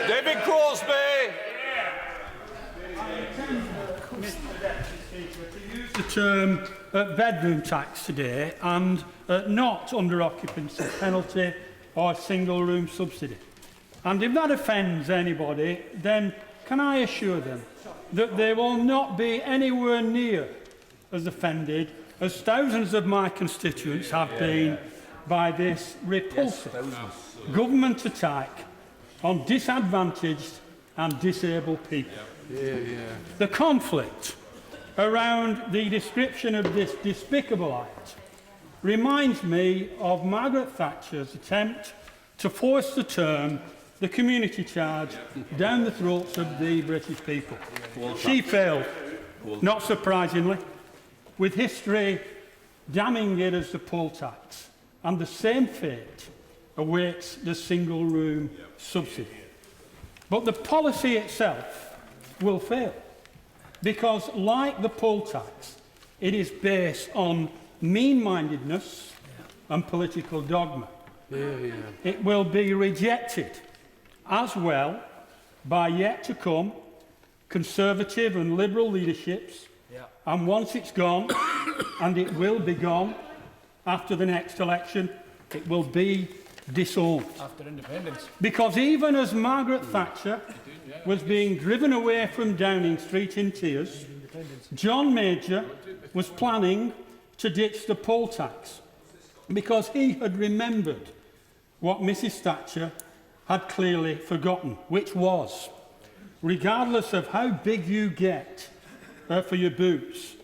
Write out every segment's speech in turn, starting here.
David Crausby. To use the term bedroom tax today and not under occupancy penalty or single room subsidy. And if that offends anybody, then can I assure them that they will not be anywhere near as offended as thousands of my constituents have been by this repulsive government attack on disadvantaged and disabled people. The conflict around the description of this despicable act reminds me of Margaret Thatcher's attempt to force the term the community charge down the throats of the British people. She failed, not surprisingly, with history damning it as the poll tax, and the same fate awaits the single room subsidy. But the policy itself will fail, because like the poll tax, it is based on mean-mindedness and political dogma. It will be rejected as well by yet to come Conservative and Liberal leaderships, and once it's gone, and it will be gone after the next election, it will be disowned. After independence. Because even as Margaret Thatcher was being driven away from Downing Street in tears, John Major was planning to ditch the poll tax because he had remembered what Mrs Thatcher had clearly forgotten, which was, regardless of how big you get for your boots,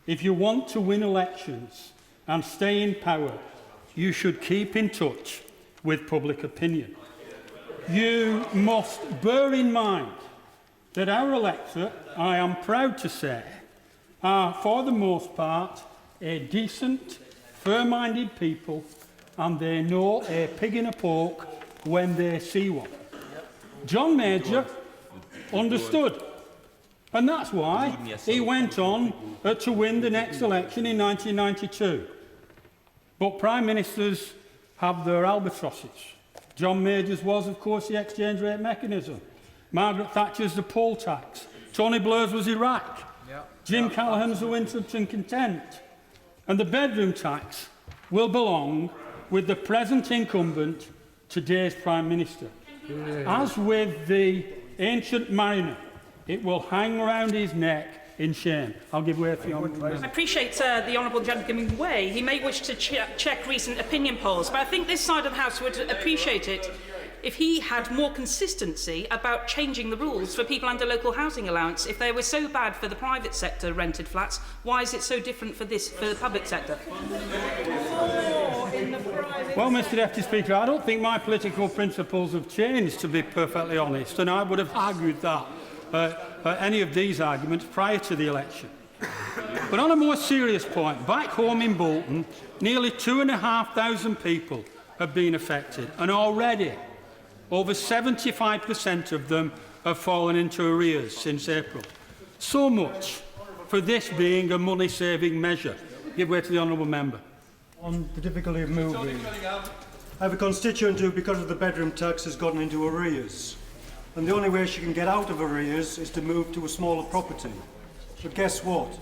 if you want to win elections and stay in power, you should keep in touch with public opinion. You must bear in mind that our electorate, I am proud to say, are for the most part a decent, fair-minded people, and they know a pig in a poke when they see one. John Major understood, and that's why he went on to win the next election in 1992. But Prime Ministers have their albatrosses. John Major's was, of course, the exchange rate mechanism. Margaret Thatcher's the poll tax. Tony Blair's was Iraq. Jim Callaghan's the Winterton contempt. And the bedroom tax will belong with the present incumbent, today's Prime Minister. As with the ancient mariner, it will hang round his neck in shame. I'll give way for you. I appreciate the honourable gentleman giving way. He may wish to check recent opinion polls, but I think this side of the House would appreciate it if he had more consistency about changing the rules for people under local housing allowance. If they were so bad for the private sector rented flats, why is it so different for the public sector? Well, Mr Deputy Speaker, I don't think my political principles have changed, to be perfectly honest, and I would have argued that any of these arguments prior to the election. But on a more serious point, back home in Bolton, nearly 2,500 people have been affected, and already over 75% of them have fallen into arrears since April. So much for this being a money-saving measure. Give way to the honourable member. On the difficulty of moving, I have a constituent who, because of the bedroom tax, has gotten into arrears. And the only way she can get out of arrears is to move to a smaller property. But guess what?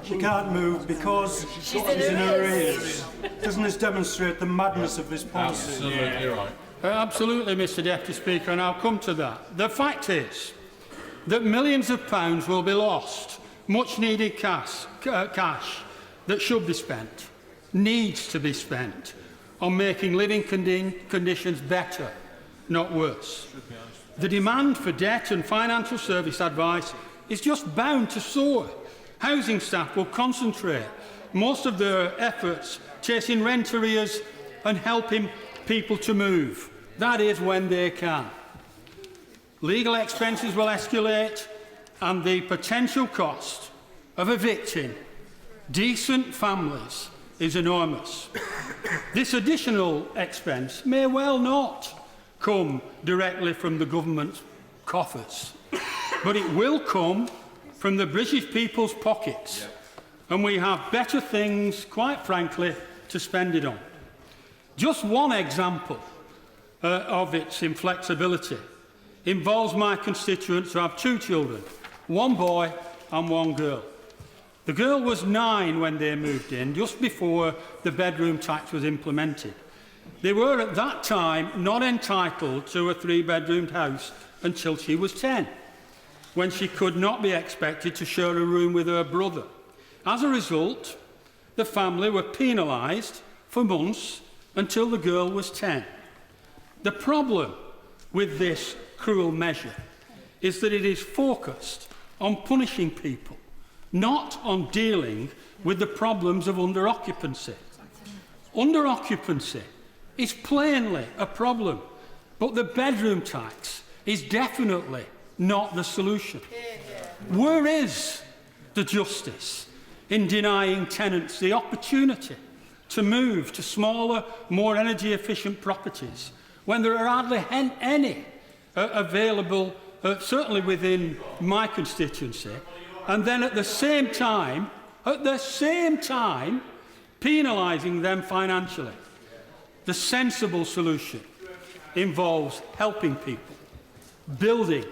She can't move because she's in arrears. Doesn't this demonstrate the madness of this policy? Absolutely right. Absolutely, Mr Deputy Speaker, and I'll come to that. The fact is that millions of pounds will be lost, much-needed cash that should be spent, needs to be spent, on making living conditions better, not worse. The demand for debt and financial service advice is just bound to soar. Housing staff will concentrate most of their efforts chasing rent arrears and helping people to move. That is when they can. Legal expenses will escalate, and the potential cost of evicting decent families is enormous. This additional expense may well not come directly from the government's coffers, but it will come from the British people's pockets, and we have better things, quite frankly, to spend it on. Just one example of its inflexibility involves my constituents who have 2 children, 1 boy and 1 girl. The girl was 9 when they moved in, just before the bedroom tax was implemented. They were at that time not entitled to a 3-bedroomed house until she was 10, when she could not be expected to share a room with her brother. As a result, the family were penalised for months until the girl was 10. The problem with this cruel measure is that it is focused on punishing people, not on dealing with the problems of under-occupancy. Under-occupancy is plainly a problem, but the bedroom tax is definitely not the solution. Where is the justice in denying tenants the opportunity to move to smaller, more energy-efficient properties when there are hardly any available, certainly within my constituency, and then at the same time, penalising them financially? The sensible solution involves helping people, building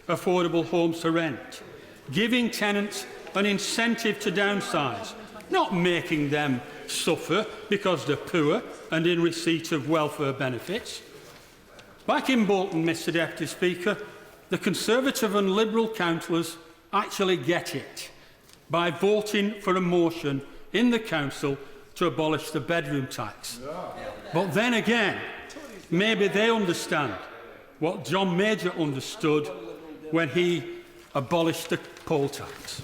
affordable homes to rent, giving tenants an incentive to downsize, not making them suffer because they're poor and in receipt of welfare benefits. Back in Bolton, Mr Deputy Speaker, the Conservative and Liberal councillors actually get it by voting for a motion in the council to abolish the bedroom tax. But then again, maybe they understand what John Major understood when he abolished the poll tax.